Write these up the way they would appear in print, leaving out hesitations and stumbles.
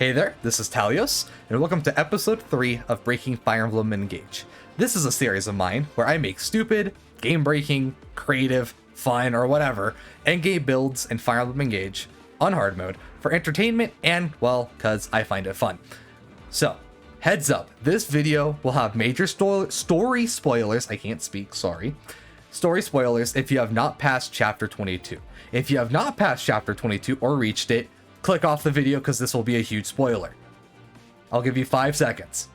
Hey there, this is Talios, and welcome to episode 3 of Breaking Fire Emblem Engage. This is a series of mine where I make stupid, game-breaking, creative, fun, or whatever endgame builds in Fire Emblem Engage on hard mode for entertainment and, well, cause I find it fun. So, heads up, this video will have major story spoilers, I can't speak, sorry. Story spoilers if you have not passed chapter 22. If you have not passed chapter 22 or reached it, click off the video because this will be a huge spoiler. I'll give you 5 seconds.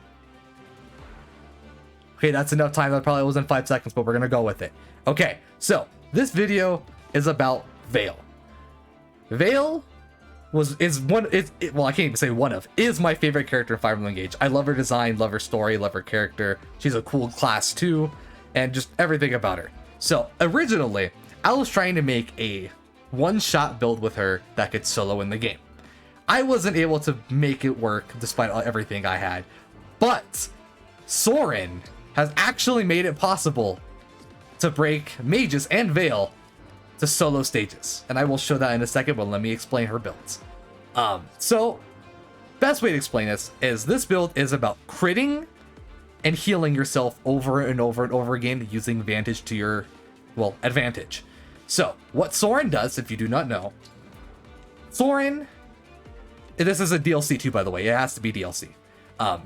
Okay, that's enough time. That probably wasn't 5 seconds, but we're gonna go with it. Okay, so this video is about Vale. Vale is my favorite character in Fire Emblem Engage. I love her design, love her story, love her character. She's a cool class too, and just everything about her. So originally, I was trying to make a one-shot build with her that could solo in the game. I wasn't able to make it work despite everything I had, but Soren has actually made it possible to break mages and Vale to solo stages, and I will show that in a second, but let me explain her builds. So best way to explain this build is about critting and healing yourself over and over and over again using advantage to your, well, advantage. So, what Soren does, if you do not know, Soren, this is a DLC too, by the way, it has to be DLC.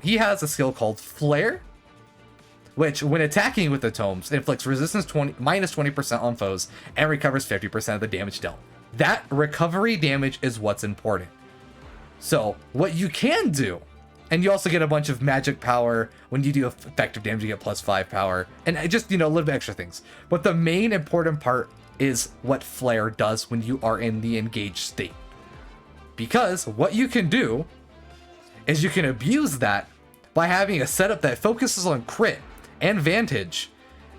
He has a skill called Flare, which, when attacking with the tomes, inflicts resistance minus 20% on foes and recovers 50% of the damage dealt. That recovery damage is what's important. So, what you can do, and you also get a bunch of magic power. When you do effective damage, you get +5 power, and just, a little bit extra things. But the main important part is what Flare does when you are in the engaged state. Because what you can do is you can abuse that by having a setup that focuses on crit and vantage.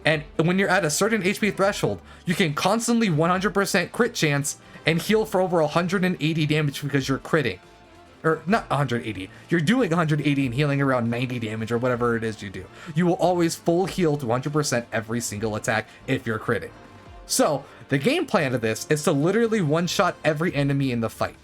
And when you're at a certain HP threshold, you can constantly 100% crit chance and heal for over 180 damage because you're critting. Or not 180, you're doing 180 and healing around 90 damage or whatever it is you do. You will always full heal to 100% every single attack if you're critting. So, the game plan of this is to literally one-shot every enemy in the fight.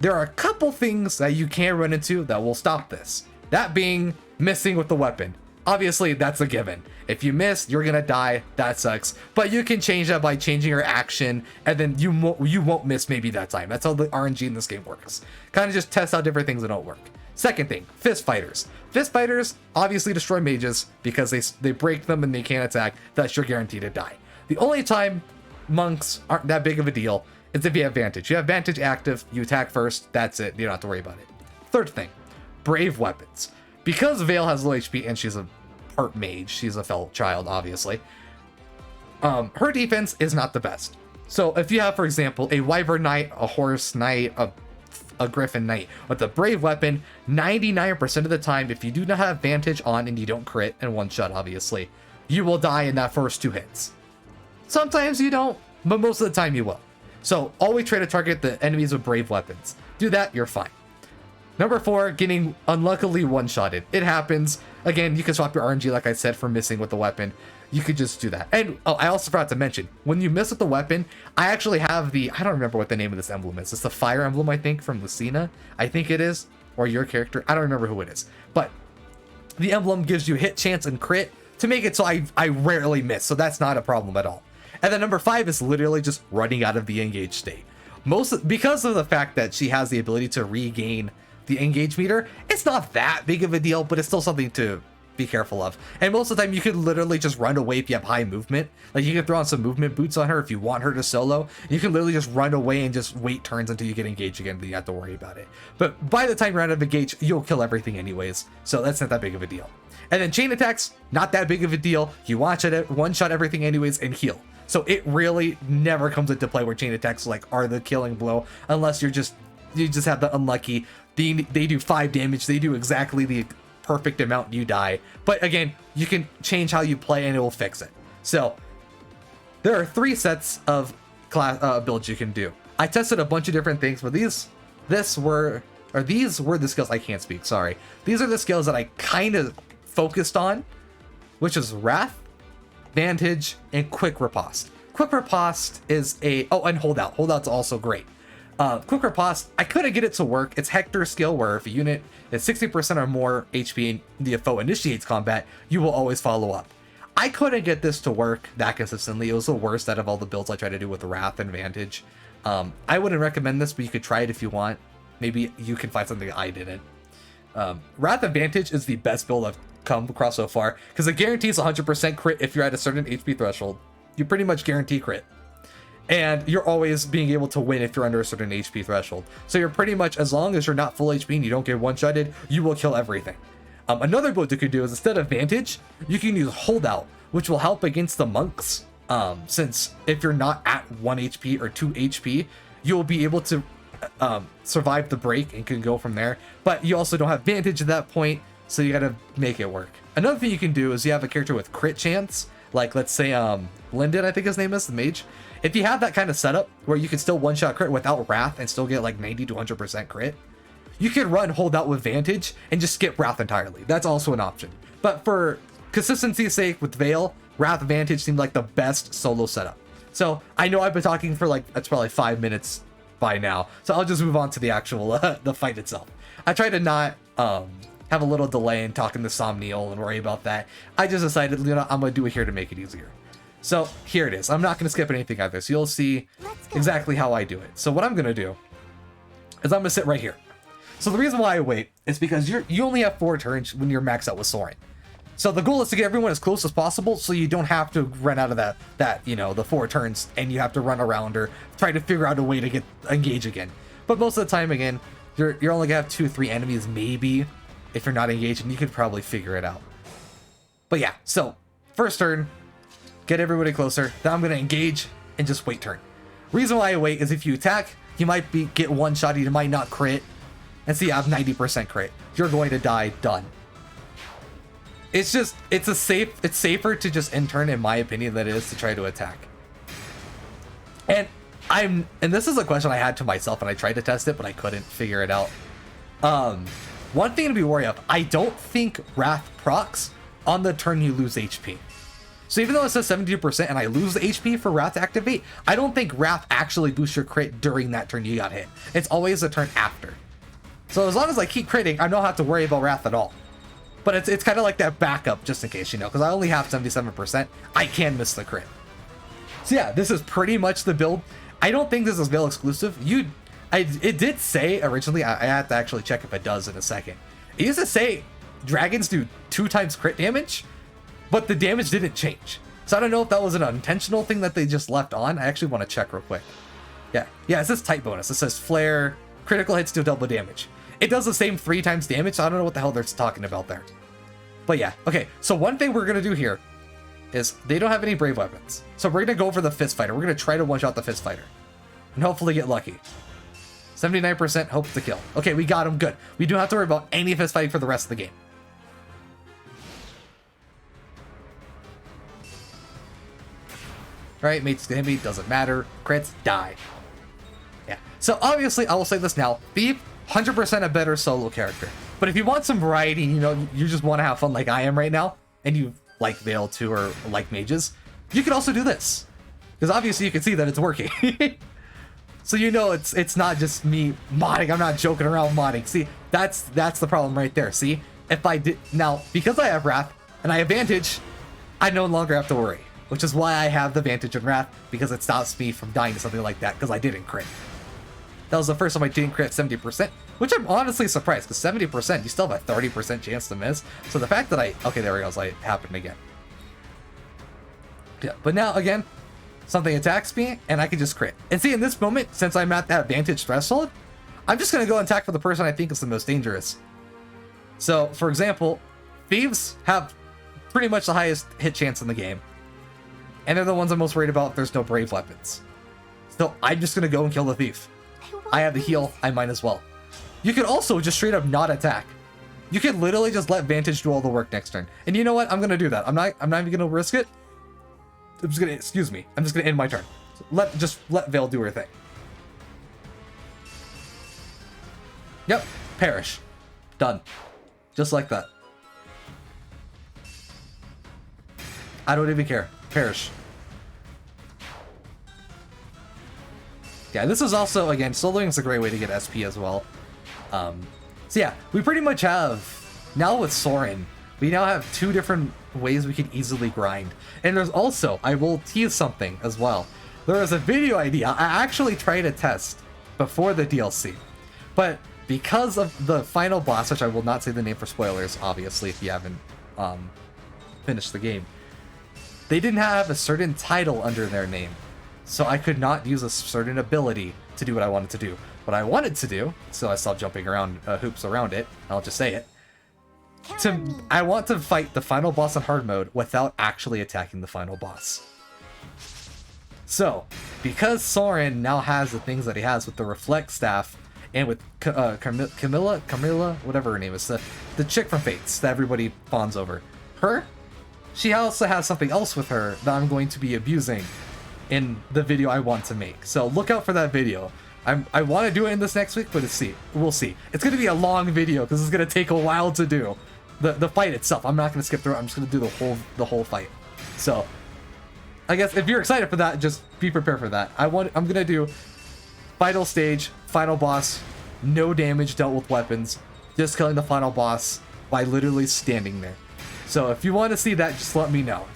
There are a couple things that you can run into that will stop this. That being missing with the weapon. Obviously, that's a given. If you miss, you're gonna die. That sucks. But you can change that by changing your action, and then you won't miss maybe that time. That's how the RNG in this game works. Kind of just test out different things that don't work. Second thing, fist fighters. Fist fighters obviously destroy mages because they break them and they can't attack. Thus, you're guaranteed to die. The only time monks aren't that big of a deal is if you have Vantage. You have Vantage active, you attack first, that's it, you don't have to worry about it. Third thing, brave weapons. Because Vale has low HP and she's a part mage, she's a fellow child, obviously, her defense is not the best. So if you have, for example, a Wyvern Knight, a Horse Knight, a Griffin Knight with a brave weapon, 99% of the time, if you do not have Vantage on and you don't crit in one shot, obviously, you will die in that first 2 hits. Sometimes you don't, but most of the time you will. So always try to target the enemies with brave weapons. Do that, you're fine. Number 4, getting unluckily one-shotted. It happens. Again, you can swap your RNG, like I said, for missing with the weapon. You could just do that. And I also forgot to mention, when you miss with the weapon, I actually have I don't remember what the name of this emblem is. It's the fire emblem, I think, from Lucina. I think it is. Or your character. I don't remember who it is. But the emblem gives you hit chance and crit to make it so I rarely miss. So that's not a problem at all. And then number 5 is literally just running out of the engaged state. Because of the fact that she has the ability to regain the engage meter, it's not that big of a deal, but it's still something to be careful of. And most of the time you could literally just run away if you have high movement. Like, you can throw on some movement boots on her if you want her to solo. You can literally just run away and just wait turns until you get engaged again, then you have to worry about it. But by the time you're out of engage, you'll kill everything anyways, so that's not that big of a deal. And then chain attacks, not that big of a deal. You one-shot everything anyways and heal. So it really never comes into play where chain attacks are the killing blow, unless you just have the unlucky. They do 5 damage. They do exactly the perfect amount, you die. But again, you can change how you play and it will fix it. So there are 3 sets of builds you can do. I tested a bunch of different things, but these were the skills. I can't speak, sorry. These are the skills that I kind of focused on, which is Wrath, Vantage, and Quick Riposte. Quick Riposte is and Holdout. Holdout's also great. Quick Riposte, I couldn't get it to work. It's Hector skill, where if a unit is 60% or more HP and the foe initiates combat, you will always follow up. I couldn't get this to work that consistently. It was the worst out of all the builds I tried to do with Wrath and Vantage. I wouldn't recommend this, but you could try it if you want. Maybe you can find something I didn't. Wrath and Vantage is the best build I've come across so far, because it guarantees 100% crit if you're at a certain HP threshold. You pretty much guarantee crit. And you're always being able to win if you're under a certain HP threshold. So you're pretty much, as long as you're not full HP and you don't get one-shotted, you will kill everything. Another build you could do is, instead of Vantage, you can use Holdout, which will help against the monks. Since if you're not at 1 HP or 2 HP, you'll be able to survive the break and can go from there. But you also don't have Vantage at that point, so you gotta make it work. Another thing you can do is you have a character with crit chance, like let's say Lyndon, I think his name is, the mage. If you have that kind of setup where you can still one-shot crit without Wrath and still get like 90 to 100% crit, you can run Holdout with Vantage and just skip Wrath entirely. That's also an option. But for consistency's sake with Veil, Wrath Vantage seemed like the best solo setup. So I know I've been talking for like, it's probably 5 minutes by now, so I'll just move on to the actual the fight itself. I try to not have a little delay in talking to Somniel and worry about that. I just decided, you know, I'm gonna do it here to make it easier. So here it is. I'm not gonna skip anything either, so you'll see exactly how I do it. So what I'm gonna do is I'm gonna sit right here. So the reason why I wait is because you only have 4 turns when you're maxed out with Soren. So the goal is to get everyone as close as possible, so you don't have to run out of that you know, the 4 turns, and you have to run around or try to figure out a way to engage again. But most of the time, again, you're only gonna have 2-3 enemies maybe if you're not engaged, and you could probably figure it out. But yeah, so first turn, get everybody closer. Then I'm gonna engage and just wait turn. Reason why I wait is if you attack, you might get one shot, you might not crit, and see, I have 90% crit. You're going to die. Done. It's safer to just end turn, in my opinion, than it is to try to attack. And this is a question I had to myself, and I tried to test it, but I couldn't figure it out. One thing to be wary of, I don't think Wrath procs on the turn you lose HP. So even though it says 72% and I lose the HP for Wrath to activate, I don't think Wrath actually boosts your crit during that turn you got hit. It's always the turn after. So as long as I keep critting, I don't have to worry about Wrath at all. But it's kind of like that backup, just in case, you know, because I only have 77%. I can miss the crit. So yeah, this is pretty much the build. I don't think this is Veil exclusive. It did say originally, I had to actually check if it does in a second. It used to say dragons do 2 times crit damage, but the damage didn't change. So I don't know if that was an intentional thing that they just left on. I actually want to check real quick. Yeah, it says type bonus. It says flare, critical hits do double damage. It does the same 3 times damage, so I don't know what the hell they're talking about there. But yeah, okay, so one thing we're going to do here is they don't have any brave weapons. So we're going to go for the fist fighter. We're going to try to one-shot the fist fighter and hopefully get lucky. 79% hope to kill. Okay, we got him. Good. We don't have to worry about any fist fighting for the rest of the game. Right, mate's gonna be, doesn't matter. Crits, die. Yeah. So obviously, I will say this now. Thief, 100% a better solo character. But if you want some variety, you know, you just want to have fun like I am right now, and you like Veil too, or like mages, you can also do this. Because obviously you can see that it's working. So you know it's not just me modding. I'm not joking around modding. See, that's the problem right there. See, if I did now, because I have Wrath and I have Vantage, I no longer have to worry. Which is why I have the Vantage in Wrath, because it stops me from dying to something like that, because I didn't crit. That was the first time I didn't crit 70%, which I'm honestly surprised, because 70%, you still have a 30% chance to miss. So the fact that okay, there we go, so it happened again. Yeah, but now, again, something attacks me, and I can just crit. And see, in this moment, since I'm at that Vantage threshold, I'm just going to go and attack for the person I think is the most dangerous. So, for example, Thieves have pretty much the highest hit chance in the game. And they're the ones I'm most worried about if there's no brave weapons. So I'm just going to go and kill the Thief. I have the heal, I might as well. You could also just straight up not attack. You could literally just let Vantage do all the work next turn. And you know what? I'm going to do that. I'm not even going to risk it. I'm just going to, excuse me. I'm just going to end my turn. Just let Veil do her thing. Yep. Perish. Done. Just like that. I don't even care. Perish. Yeah, this is also, again, soloing is a great way to get SP as well. So yeah, we pretty much have, now with Soren, we now have 2 different ways we can easily grind. And there's also, I will tease something as well. There is a video idea I actually tried to test before the DLC. But because of the final boss, which I will not say the name for spoilers, obviously, if you haven't finished the game, they didn't have a certain title under their name. So I could not use a certain ability to do what I wanted to do. What I wanted to do, so I stopped jumping around hoops around it, I'll just say it, I want to fight the final boss in hard mode without actually attacking the final boss. So, because Soren now has the things that he has with the Reflect Staff, and with Camilla, whatever her name is, the chick from Fates that everybody fawns over, she also has something else with her that I'm going to be abusing in the video I want to make. So look out for that video. I want to do it in this next week, but we'll see. It's going to be a long video because it's going to take a while to do. The fight itself, I'm not going to skip through it. I'm just going to do the whole fight. So, I guess if you're excited for that, just be prepared for that. I'm going to do final stage, final boss, no damage dealt with weapons, just killing the final boss by literally standing there. So if you want to see that, just let me know.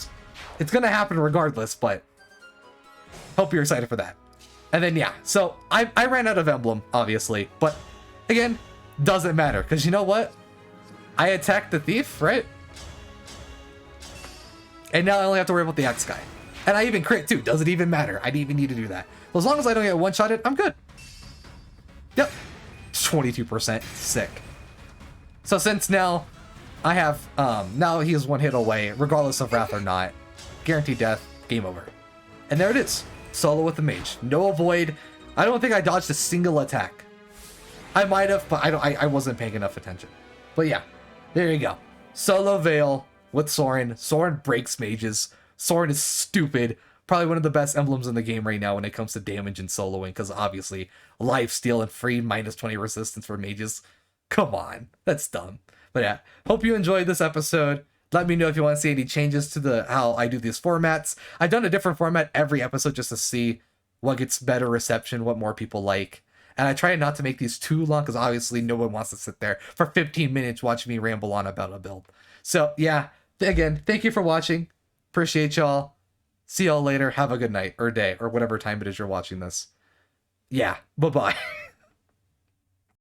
It's going to happen regardless, but hope you're excited for that. And then, yeah, so I ran out of emblem, obviously, but again, doesn't matter, because you know what? I attacked the thief, right? And now I only have to worry about the axe guy. And I even crit too, doesn't even matter. I didn't even need to do that. Well, as long as I don't get one-shotted, I'm good. Yep, 22%, sick. So since now I have, now he is 1 hit away, regardless of Wrath or not, guaranteed death, game over. And there it is. Solo with the mage. No avoid. I don't think I dodged a single attack. I might have, but I wasn't paying enough attention. But yeah, there you go. Solo Veil with Soren. Soren breaks mages. Soren is stupid. Probably one of the best emblems in the game right now when it comes to damage and soloing, because obviously life steal and free -20 resistance for mages. Come on, that's dumb. But yeah, hope you enjoyed this episode. Let me know if you want to see any changes to how I do these formats. I've done a different format every episode just to see what gets better reception, what more people like. And I try not to make these too long because obviously no one wants to sit there for 15 minutes watching me ramble on about a build. So yeah, again, thank you for watching. Appreciate y'all. See y'all later. Have a good night or day or whatever time it is you're watching this. Yeah, bye-bye.